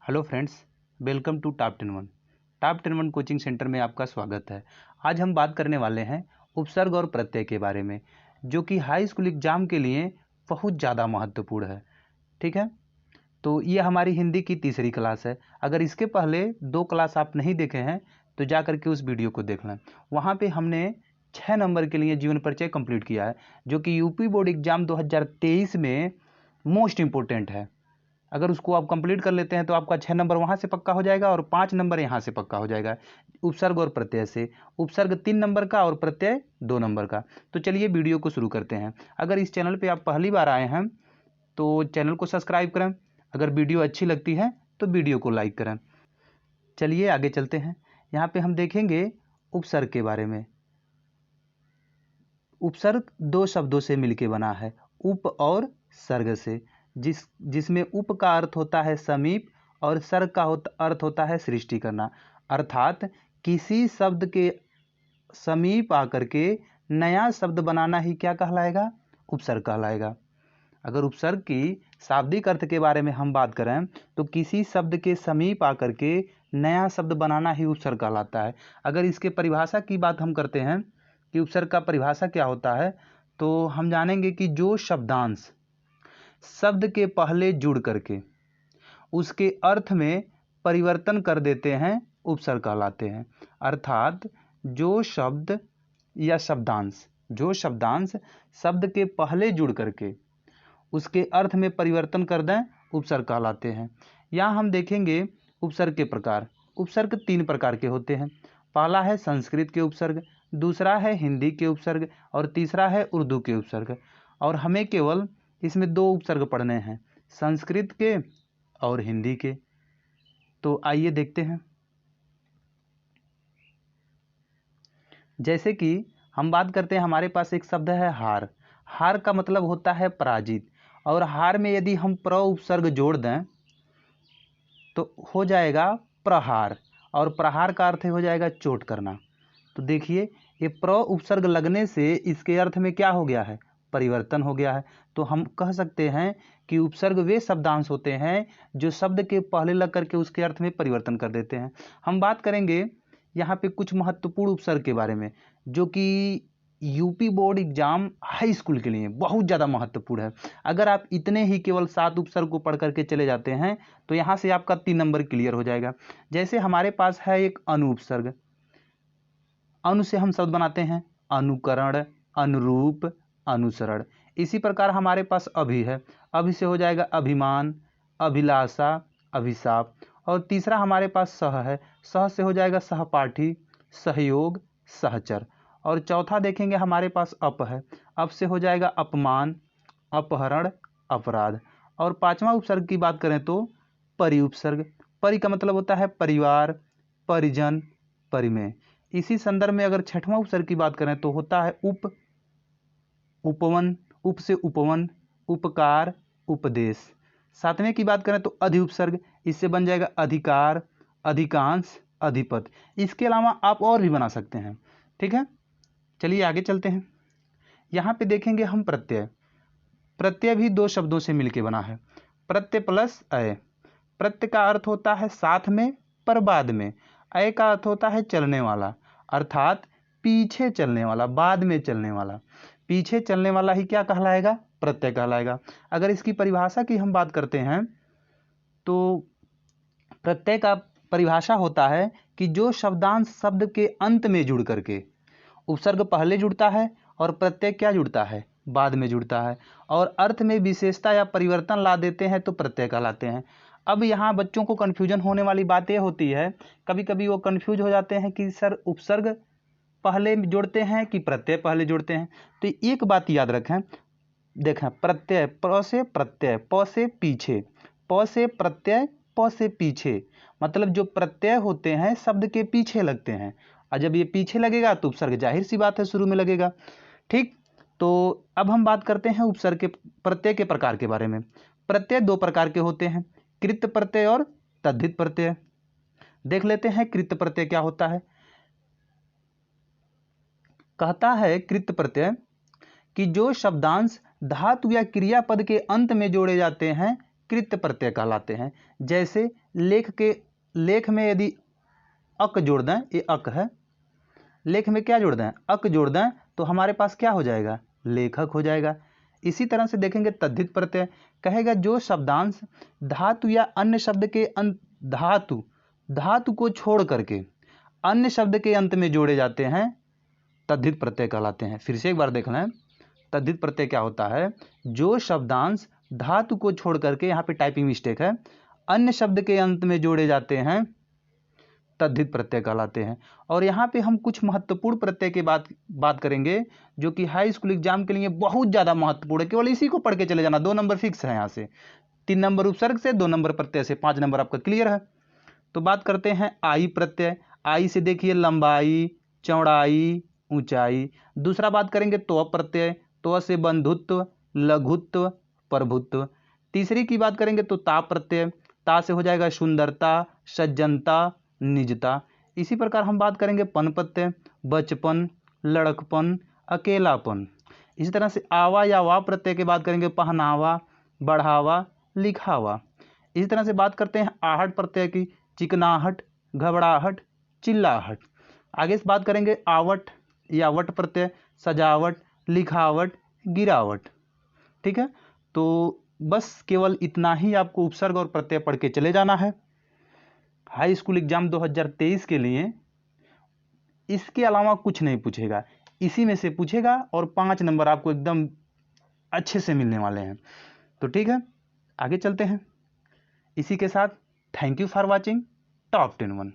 Hello friends, welcome to top 10 one coaching centre में आपका स्वागत है। आज हम बात करने वाले हैं उपसर्ग और प्रत्यय के बारे में, जो कि हाई स्कूल एग्जाम के लिए बहुत ज़्यादा महत्वपूर्ण है। ठीक है, तो ये हमारी हिंदी की तीसरी क्लास है। अगर इसके पहले 2 क्लास आप नहीं देखे हैं तो जा करके उस वीडियो को देख लें। वहाँ पे हमने 6 नंबर के लिए जीवन परिचय कंप्लीट किया है, जो कि यूपी बोर्ड एग्जाम 2023 में मोस्ट इम्पोर्टेंट है। अगर उसको आप कंप्लीट कर लेते हैं तो आपका 6 नंबर वहाँ से पक्का हो जाएगा और 5 नंबर यहाँ से पक्का हो जाएगा, उपसर्ग और प्रत्यय से। उपसर्ग 3 नंबर का और प्रत्यय 2 नंबर का। तो चलिए वीडियो को शुरू करते हैं। अगर इस चैनल पे आप पहली बार आए हैं तो चैनल को सब्सक्राइब करें। अगर वीडियो अच्छी लगती है तो वीडियो को लाइक करें। चलिए आगे चलते हैं। यहाँ पे हम देखेंगे उपसर्ग के बारे में। उपसर्ग 2 शब्दों से मिलके बना है, उप और सर्ग से, जिसमें उप का अर्थ होता है समीप और सर्ग का अर्थ होता है सृष्टि करना। अर्थात किसी शब्द के समीप आकर के नया शब्द बनाना ही क्या कहलाएगा? उपसर्ग कहलाएगा। अगर उपसर्ग की शाब्दिक अर्थ के बारे में हम बात करें तो किसी शब्द के समीप आकर के नया शब्द बनाना ही उपसर्ग कहलाता है। अगर इसके परिभाषा की बात हम करते हैं कि उपसर्ग का परिभाषा क्या होता है, तो हम जानेंगे कि जो शब्दांश शब्द के पहले जुड़ करके उसके अर्थ में परिवर्तन कर देते हैं उपसर्ग कहलाते हैं। अर्थात जो शब्द या शब्दांश शब्द के पहले जुड़ करके उसके अर्थ में परिवर्तन कर दें उपसर्ग कहलाते हैं। यहाँ हम देखेंगे उपसर्ग के प्रकार। उपसर्ग 3 प्रकार के होते हैं। पहला है संस्कृत के उपसर्ग, दूसरा है हिंदी के उपसर्ग और तीसरा है उर्दू के उपसर्ग। और हमें केवल इसमें 2 उपसर्ग पढ़ने हैं, संस्कृत के और हिंदी के। तो आइए देखते हैं। जैसे कि हम बात करते हैं, हमारे पास एक शब्द है हार। हार का मतलब होता है पराजित, और हार में यदि हम प्र उपसर्ग जोड़ दें तो हो जाएगा प्रहार, और प्रहार का अर्थ हो जाएगा चोट करना। तो देखिए, ये प्र उपसर्ग लगने से इसके अर्थ में क्या हो गया है? परिवर्तन हो गया है। तो हम कह सकते हैं कि उपसर्ग वे शब्दांश होते हैं जो शब्द के पहले लग करके उसके अर्थ में परिवर्तन कर देते हैं। हम बात करेंगे यहाँ पे कुछ महत्वपूर्ण उपसर्ग के बारे में, जो कि UP board exam high school के लिए बहुत ज़्यादा महत्वपूर्ण है। अगर आप इतने ही केवल 7 उपसर्ग को पढ़ करके चले जाते हैं तो यहाँ से आपका 3 नंबर क्लियर हो जाएगा। जैसे हमारे पास है एक अनु उपसर्ग। अनु से हम शब्द बनाते हैं अनुकरण, अनुरूप, अनुसरण। इसी प्रकार हमारे पास अभि है। अभि से हो जाएगा अभिमान, अभिलाषा, अभिशाप। और तीसरा हमारे पास सह है। सह से हो जाएगा सहपाठी, सहयोग, सहचर। और चौथा देखेंगे हमारे पास अप है। अप से हो जाएगा अपमान, अपहरण, अपराध। और 5वां उपसर्ग की बात करें तो परि उपसर्ग। परि का मतलब होता है परिवार, परिजन, परिमेय। इसी संदर्भ में अगर 6वां उपसर्ग की बात करें तो होता है उप, उपवन, उप से उपवन, उपकार, उपदेश। 7वें की बात करें तो अधि उपसर्ग। इससे बन जाएगा अधिकार, अधिकांश, अधिपत। इसके अलावा आप और भी बना सकते हैं। ठीक है, चलिए आगे चलते हैं। यहाँ पे देखेंगे हम प्रत्यय। प्रत्यय भी 2 शब्दों से मिलके बना है, प्रत्यय प्लस अय। प्रत्यय का अर्थ होता है साथ में पर बाद में। अय का अर्थ होता है चलने वाला, अर्थात पीछे चलने वाला, बाद में चलने वाला। पीछे चलने वाला ही क्या कहलाएगा? प्रत्यय कहलाएगा। अगर इसकी परिभाषा की हम बात करते हैं तो प्रत्यय का परिभाषा होता है कि जो शब्दांश शब्द के अंत में जुड़ करके, उपसर्ग पहले जुड़ता है और प्रत्यय क्या जुड़ता है? बाद में जुड़ता है, और अर्थ में विशेषता या परिवर्तन ला देते हैं तो प्रत्यय कहलाते हैं। अब यहाँ बच्चों को कन्फ्यूजन होने वाली बात यह होती है, कभी कभी वो कन्फ्यूज हो जाते हैं कि सर उपसर्ग पहले जोड़ते हैं कि प्रत्यय पहले जोड़ते हैं। तो एक बात याद रखें, देखें, प्रत्यय प्र से प्रत्यय, प से पीछे, प से प्रत्यय, प से पीछे। मतलब जो प्रत्यय होते हैं शब्द के पीछे लगते हैं, और जब ये पीछे लगेगा तो उपसर्ग जाहिर सी बात है शुरू में लगेगा। ठीक, तो अब हम बात करते हैं उपसर्ग के प्रत्यय के प्रकार के बारे में। प्रत्यय 2 प्रकार के होते हैं, कृत प्रत्यय और तद्धित प्रत्यय। देख लेते हैं कृत प्रत्यय क्या होता है। कहता है कृत प्रत्यय कि जो शब्दांश धातु या क्रियापद के अंत में जोड़े जाते हैं कृत्य प्रत्यय कहलाते हैं। जैसे लेख में यदि अक जोड़ दें, ये अक है, लेख में क्या जोड़ दें, अक जोड़ दें, तो हमारे पास क्या हो जाएगा, लेखक हो जाएगा। इसी तरह से देखेंगे तद्धित प्रत्यय, कहेगा जो शब्दांश धातु या अन्य शब्द के धातु को छोड़ करके अन्य शब्द के अंत में जोड़े जाते हैं, तद्धित प्रत्यय कहलाते हैं। फिर से एक बार देख लें, तद्धित प्रत्यय क्या होता है, जो शब्दांश धातु को छोड़ करके, यहाँ पे टाइपिंग मिस्टेक है, अन्य शब्द के अंत में जोड़े जाते हैं, तद्धित प्रत्यय कहलाते हैं। और यहाँ पे हम कुछ महत्वपूर्ण प्रत्यय के बात करेंगे, जो कि हाई स्कूल एग्जाम के लिए बहुत ज़्यादा महत्वपूर्ण है। केवल इसी को पढ़ के चले जाना, 2 नंबर फिक्स है यहाँ से, 3 नंबर उपसर्ग से, 2 नंबर प्रत्यय से, 5 नंबर आपका क्लियर है। तो बात करते हैं आई प्रत्यय। आई से देखिए लंबाई, चौड़ाई, ऊंचाई। दूसरा बात करेंगे त्व प्रत्यय, त्व से बंधुत्व, लघुत्व, प्रभुत्व। तीसरी की बात करेंगे तो ता प्रत्यय, ता से हो जाएगा सुंदरता, सज्जनता, निजता। इसी प्रकार हम बात करेंगे पन प्रत्यय, बचपन, लड़कपन, अकेलापन। इसी तरह से आवा या वा प्रत्यय की बात करेंगे, पहनावा, बढ़ावा, लिखावा। इसी तरह से बात करते हैं आहट प्रत्यय की, चिकनाहट, घबराहट, चिल्लाहट। आगे से बात करेंगे आवट या वट प्रत्यय, सजावट, लिखावट, गिरावट। ठीक है, तो बस केवल इतना ही आपको उपसर्ग और प्रत्यय पढ़ के चले जाना है हाई स्कूल एग्जाम 2023 के लिए। इसके अलावा कुछ नहीं पूछेगा, इसी में से पूछेगा और 5 नंबर आपको एकदम अच्छे से मिलने वाले हैं। तो ठीक है, आगे चलते हैं। इसी के साथ thank you for watching top 10 1।